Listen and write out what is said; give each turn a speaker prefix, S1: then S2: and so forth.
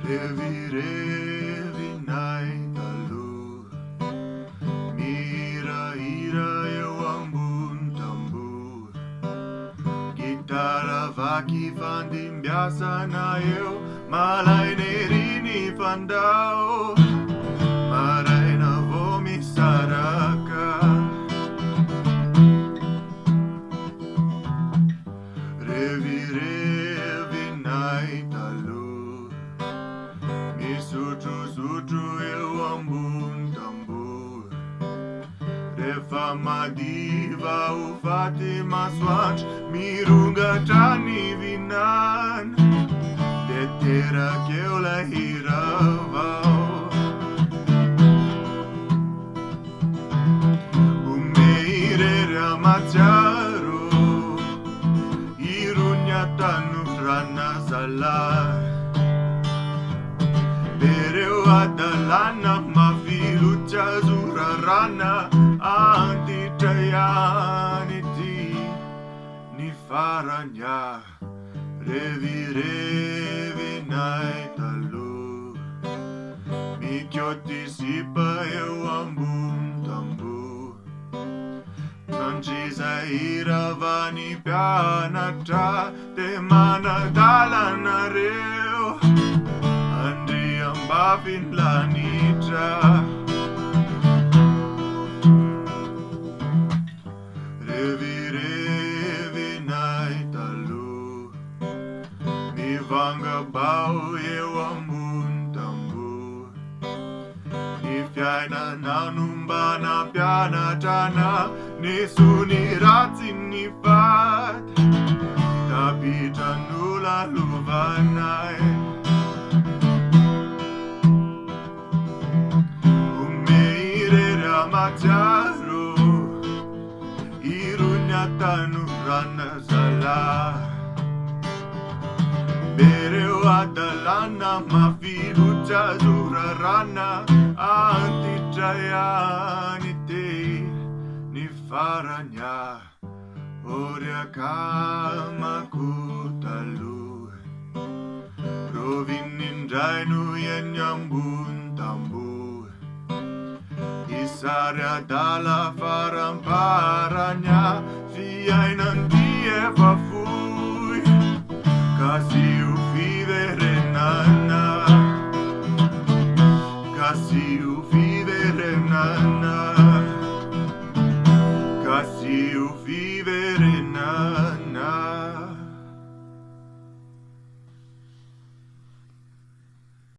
S1: Revi nai talu. Mira ira eu ambun tambur. Gitarra vaki fandim biasa na eu. Malay nerini pandao. Maray na vomi saraka. Revi nai talu. Mi sutru eu ambun tambur. Refama diva u Fatima swatch. Mirunga tani vinan. De terra que eu la hiravao. Umeire ramacharo. Irunya tanu rana salar. Bereu adalana mafilucha zurarana anti-trianity ni faranya revi nai talu mi chioti sipa eu ambun tambur non ci iravani pianata te mana dalana reu Bafin planitra Revi nai talu Mi vanga bau eu ambun tambur Ni fiaina na numba na piana tana Ni suni razin ni fat Tapita nula luvanai Ramacharo Irunya tanu rana salah Bereu adalana mafilucha zurarana anti-trianity ni faranya Oria kamaku talu Rovin indrainu yenyambun tambur Isaria dalla faramparanya Fiai nanti eva fui Casiu vivere nana Casiu vivere nana Casiu vivere